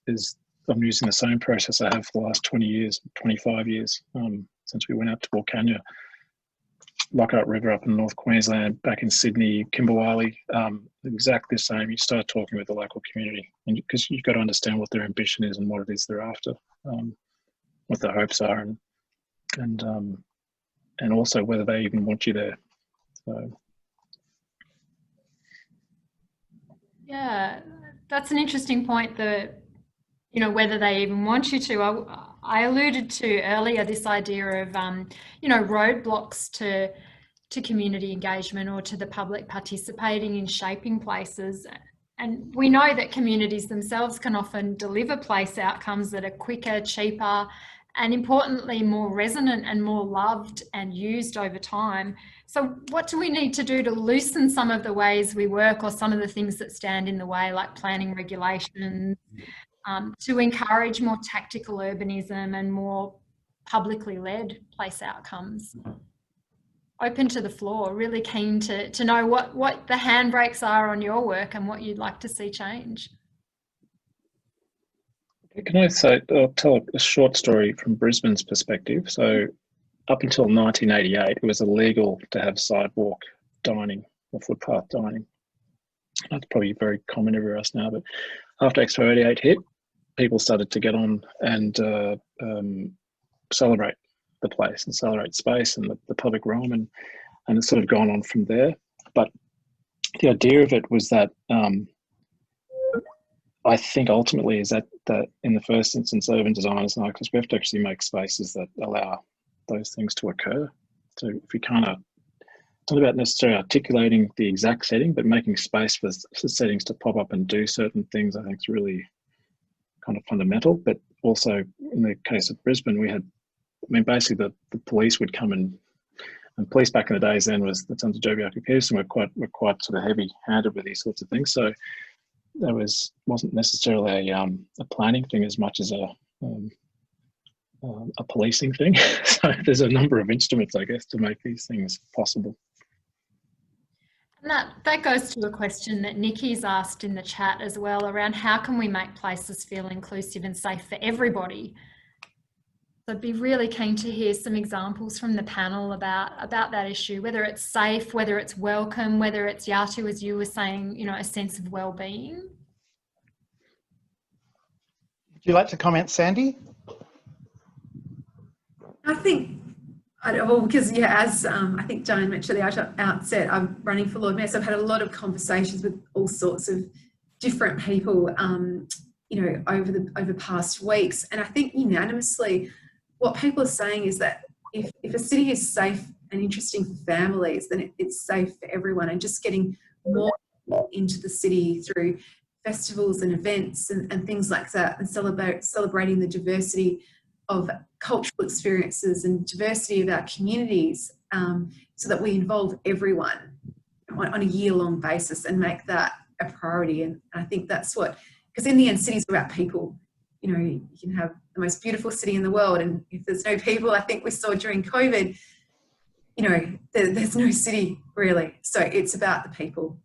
I'm using the same process I have for the last 20 years, 25 years, since we went out to Wilcannia, Lockhart River up in North Queensland, back in Sydney, Kimberley, exactly the same. You start talking with the local community, and because you've got to understand what their ambition is and what it is they're after, what their hopes are, and also whether they even want you there. So. Yeah, that's an interesting point, you know, whether they even want you to. I alluded to earlier this idea of, you know, roadblocks to community engagement or to the public participating in shaping places. And we know that communities themselves can often deliver place outcomes that are quicker, cheaper, and importantly, more resonant and more loved and used over time. So what do we need to do to loosen some of the ways we work or some of the things that stand in the way, like planning regulations, to encourage more tactical urbanism and more publicly led place outcomes? Open to the floor, really keen to know what the handbrakes are on your work and what you'd like to see change. Can I say, I'll tell a short story from Brisbane's perspective. So up until 1988, it was illegal to have sidewalk dining or footpath dining. That's probably very common everywhere else now, but after Expo 88 hit, people started to get on and celebrate the place and celebrate space and the public realm, and it's sort of gone on from there. But the idea of it was that I think ultimately is that in the first instance, urban designers and architects, we have to actually make spaces that allow those things to occur. So if we can't, it's not about necessarily articulating the exact setting, but making space for settings to pop up and do certain things, I think is really kind of fundamental. But also in the case of Brisbane, we had, I mean, basically the police would come and police back in the days then was the Sons of Joe Peterson were quite sort of heavy-handed with these sorts of things. So there wasn't necessarily a planning thing as much as a policing thing. So there's a number of instruments, I guess, to make these things possible. And that goes to a question that Nikki's asked in the chat as well, around how can we make places feel inclusive and safe for everybody? So I'd be really keen to hear some examples from the panel about that issue, whether it's safe, whether it's welcome, whether it's, Yatu, as you were saying, you know, a sense of well-being. Would you like to comment, Sandy? I think, because as I think Jane mentioned at the outset, I'm running for Lord Mayor, so I've had a lot of conversations with all sorts of different people, you know, over past weeks, and I think unanimously, what people are saying is that if a city is safe and interesting for families, then it's safe for everyone, and just getting more into the city through festivals and events and things like that, and celebrating the diversity of cultural experiences and diversity of our communities, so that we involve everyone on a year-long basis and make that a priority. And I think that's what, because in the end, cities are about people. You know, you can have the most beautiful city in the world, and if there's no people, I think we saw during COVID, you know, there's no city really. So it's about the people.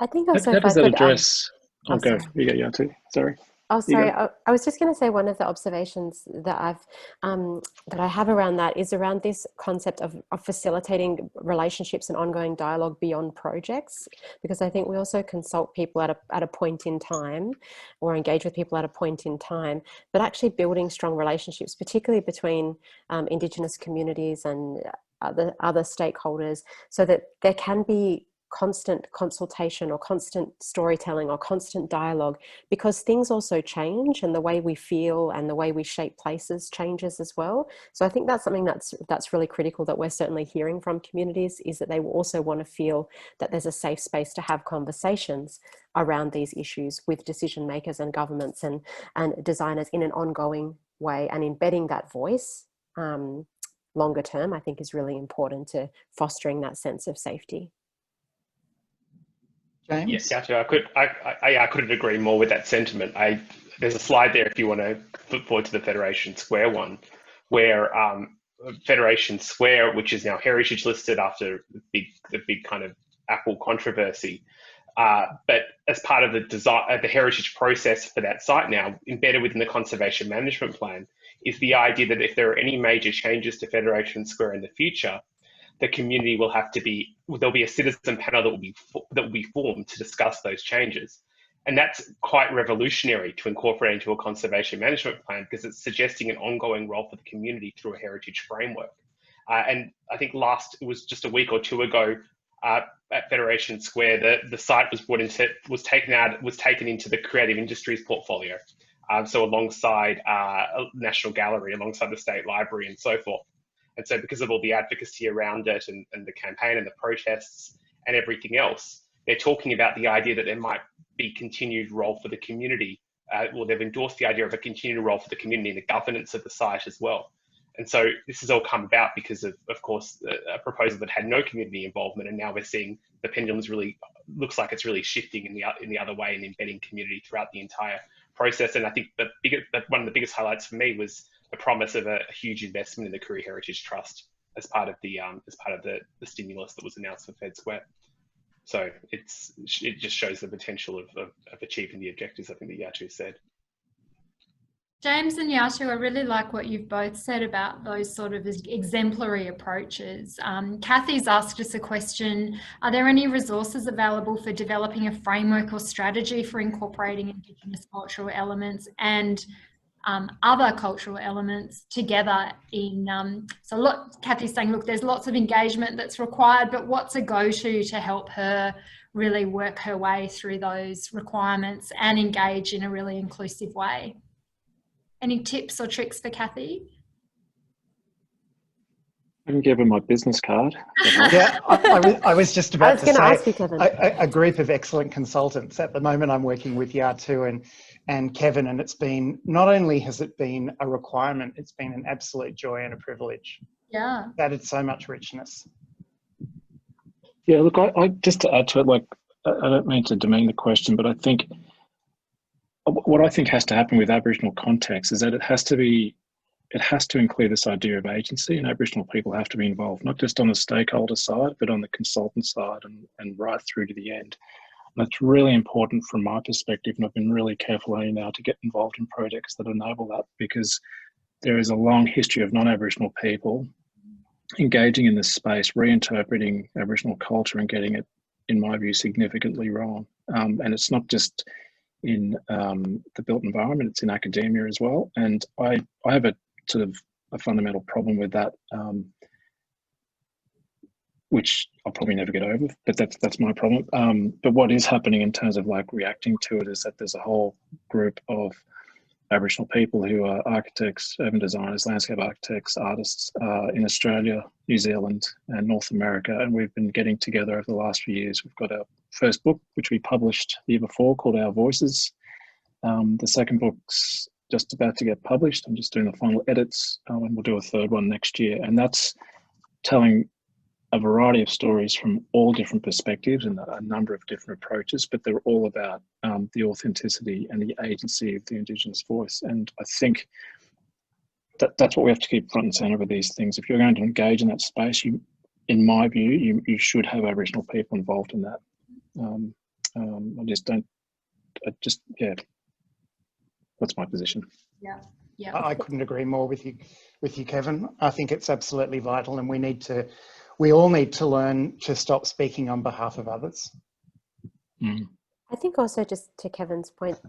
I think also How if I does that could address? oh, go. sorry. You go, Yatu. Sorry. Oh, sorry. I was just going to say one of the observations that I have around that is around this concept of facilitating relationships and ongoing dialogue beyond projects, because I think we also consult people at a point in time, or engage with people at a point in time, but actually building strong relationships, particularly between Indigenous communities and other stakeholders, so that there can be constant consultation or constant storytelling or constant dialogue, because things also change, and the way we feel and the way we shape places changes as well. So I think that's something that's really critical, that we're certainly hearing from communities, is that they will also want to feel that there's a safe space to have conversations around these issues with decision makers and governments and designers in an ongoing way, and embedding that voice longer term, I think, is really important to fostering that sense of safety. James? Yes, gotcha. I couldn't agree more with that sentiment. There's a slide there if you want to flip forward to the Federation Square one, where Federation Square, which is now heritage listed after the big kind of Apple controversy, But as part of the design, the heritage process for that site now, embedded within the conservation management plan, is the idea that if there are any major changes to Federation Square in the future, the community will have to be, there'll be a citizen panel that will be formed to discuss those changes. And that's quite revolutionary to incorporate into a conservation management plan, because it's suggesting an ongoing role for the community through a heritage framework. And I think it was just a week or two ago, at Federation Square, the site was taken into the creative industries portfolio. So alongside a National Gallery, alongside the State Library and so forth. And so because of all the advocacy around it and the campaign and the protests and everything else, they're talking about the idea that there might be continued role for the community. They've endorsed the idea of a continued role for the community in the governance of the site as well. And so this has all come about because of course, a proposal that had no community involvement, and now we're seeing the pendulum's looks like it's really shifting in the other way and embedding community throughout the entire process. And I think one of the biggest highlights for me was the promise of a huge investment in the Career Heritage Trust as part of the stimulus that was announced for Fed Square. So it just shows the potential of achieving the objectives, I think, that Yatu said. James and Yatu, I really like what you've both said about those sort of exemplary approaches. Kathy's asked us a question: are there any resources available for developing a framework or strategy for incorporating Indigenous cultural elements and other cultural elements together in, so look, Kathy's saying, look, there's lots of engagement that's required, but what's a go-to to help her really work her way through those requirements and engage in a really inclusive way? Any tips or tricks for Kathy? I can give her my business card. Yeah, I was just about to say, ask you, Kevin. A group of excellent consultants. At the moment, I'm working with Yatu and Kevin, and it's been, not only has it been a requirement, it's been an absolute joy and a privilege. Yeah. It's added so much richness. Yeah, look, I just to add to it, like, I don't mean to demean the question, but I think what I think has to happen with Aboriginal context is that it has to include this idea of agency, and Aboriginal people have to be involved, not just on the stakeholder side, but on the consultant side and right through to the end. And that's really important from my perspective, and I've been really careful only now to get involved in projects that enable that, because there is a long history of non-Aboriginal people engaging in this space, reinterpreting Aboriginal culture and getting it, in my view, significantly wrong. And it's not just in the built environment, it's in academia as well. And I have a sort of a fundamental problem with that, which I'll probably never get over, but that's my problem. But what is happening in terms of like reacting to it is that there's a whole group of Aboriginal people who are architects, urban designers, landscape architects, artists in Australia, New Zealand and North America. And we've been getting together over the last few years. We've got our first book, which we published the year before, called Our Voices. The second book's just about to get published. I'm just doing the final edits, and we'll do a third one next year. And that's telling a variety of stories from all different perspectives and a number of different approaches, but they're all about the authenticity and the agency of the Indigenous voice. And I think that's what we have to keep front and centre with these things. If you're going to engage in that space, in my view, you should have Aboriginal people involved in that. Yeah, that's my position. Yeah. Yeah. I couldn't agree more with you, Kevin. I think it's absolutely vital, and we all need to learn to stop speaking on behalf of others. Mm. I think also, just to Kevin's point,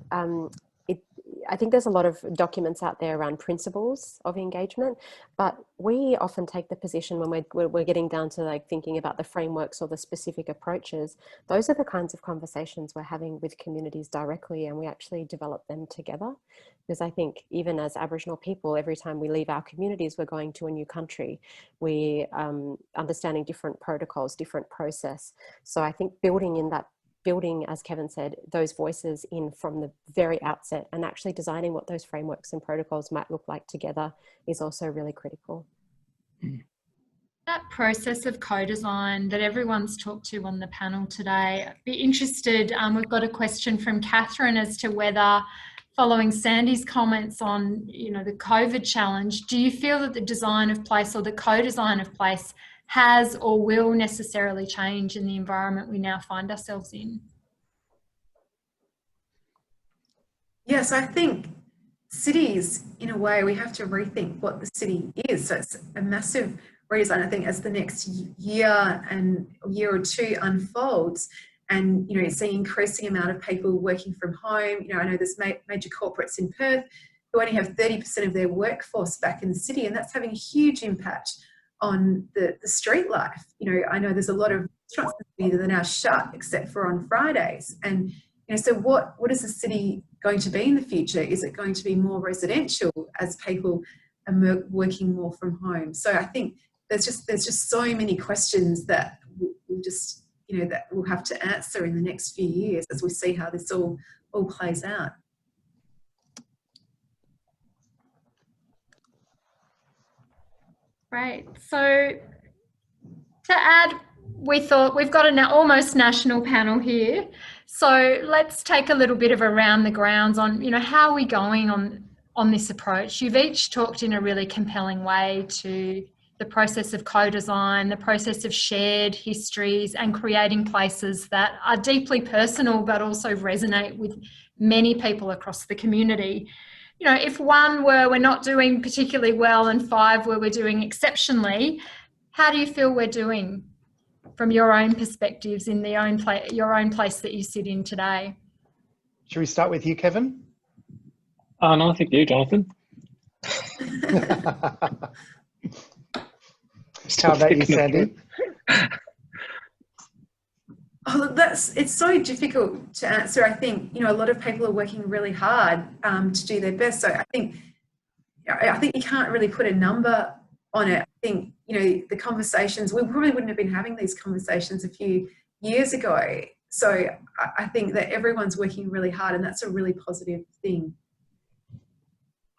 I think there's a lot of documents out there around principles of engagement, but we often take the position when we're getting down to like thinking about the frameworks or the specific approaches. Those are the kinds of conversations we're having with communities directly, and we actually develop them together. Because I think even as Aboriginal people, every time we leave our communities, we're going to a new country. We understanding different protocols, different process. So I think building, as Kevin said, those voices in from the very outset and actually designing what those frameworks and protocols might look like together is also really critical. That process of co-design that everyone's talked to on the panel today, I'd be interested, we've got a question from Catherine as to whether, following Sandy's comments on, the COVID challenge, do you feel that the design of place or the co-design of place has or will necessarily change in the environment we now find ourselves in? Yes, I think cities, in a way, we have to rethink what the city is. So it's a massive redesign, I think, as the next year and year or two unfolds. And, you know, it's an increasing amount of people working from home. You know, I know there's major corporates in Perth who only have 30% of their workforce back in the city, and that's having a huge impact on the street life. You know, I know there's a lot of restaurants in the city that are now shut except for on Fridays. And, you know, so what is the city going to be in the future? Is it going to be more residential as people are working more from home? So I think there's just so many questions that we'll just, you know, that we'll have to answer in the next few years as we see how this all plays out. Right. So to add, we thought we've got an almost national panel here. So let's take a little bit of around the grounds on, you know, how are we going on this approach? You've each talked in a really compelling way to the process of co-design, the process of shared histories and creating places that are deeply personal but also resonate with many people across the community. You know, if one were we're not doing particularly well and five were we're doing exceptionally, how do you feel we're doing from your own perspectives in the your own place that you sit in today? Should we start with you, Kevin? No, I think you, Jonathan. How about you, Sandy? Oh, it's so difficult to answer. I think, you know, a lot of people are working really hard to do their best. So I think you can't really put a number on it. I think, you know, the conversations, we probably wouldn't have been having these conversations a few years ago. So I think that everyone's working really hard, and that's a really positive thing.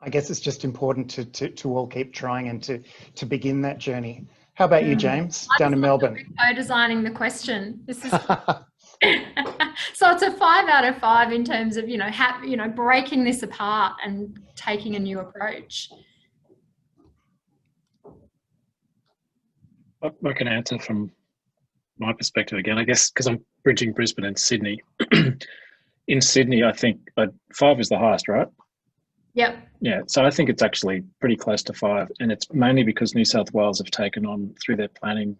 I guess it's just important to all keep trying and to begin that journey. How about you, James, down in Melbourne? Co-designing the question. This is so it's a 5 out of 5 in terms of, you know, breaking this apart and taking a new approach. I can answer from my perspective again, I guess, because I'm bridging Brisbane and Sydney. In Sydney, I think 5 is the highest, right? Yep. Yeah, so I think it's actually pretty close to 5, and it's mainly because New South Wales have taken on, through their planning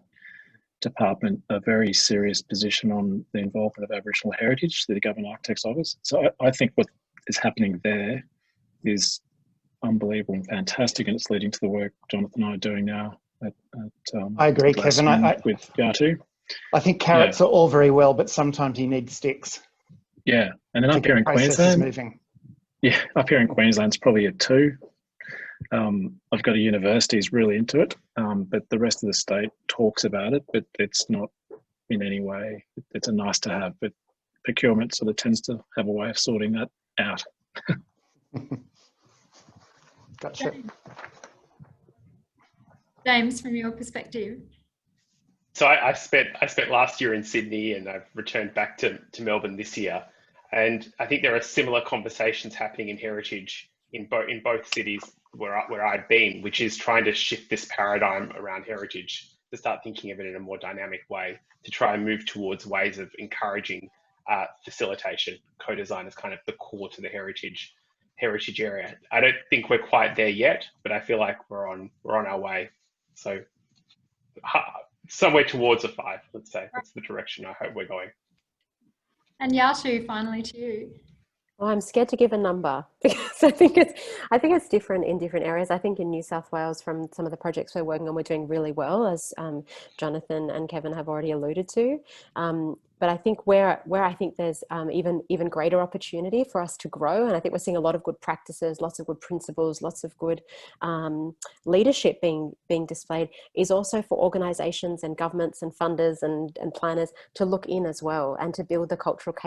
department, a very serious position on the involvement of Aboriginal heritage through the Government Architect's Office. So I think what is happening there is unbelievable and fantastic, and it's leading to the work Jonathan and I are doing now I agree, Kevin. With Yatu. I think carrots are all very well, but sometimes you need sticks. Yeah, and then up here in Queensland, moving. Yeah, up here in Queensland, it's probably a 2. I've got a university is really into it, but the rest of the state talks about it, but it's not in any way, it's a nice to have, but procurement sort of tends to have a way of sorting that out. Gotcha. James, from your perspective. So I spent last year in Sydney, and I've returned back to Melbourne this year. And I think there are similar conversations happening in heritage in both cities where I've been, which is trying to shift this paradigm around heritage, to start thinking of it in a more dynamic way, to try and move towards ways of encouraging facilitation. Co-design is kind of the core to the heritage area. I don't think we're quite there yet, but I feel like we're on our way. So somewhere towards a 5, let's say. That's the direction I hope we're going. And Yatu, finally to you. Well, I'm scared to give a number because I think it's different in different areas. I think in New South Wales, from some of the projects we're working on, we're doing really well, as Jonathan and Kevin have already alluded to. But I think where I think there's even greater opportunity for us to grow, and I think we're seeing a lot of good practices, lots of good principles, lots of good leadership being displayed, is also for organisations and governments and funders and planners to look in as well, and to build the cultural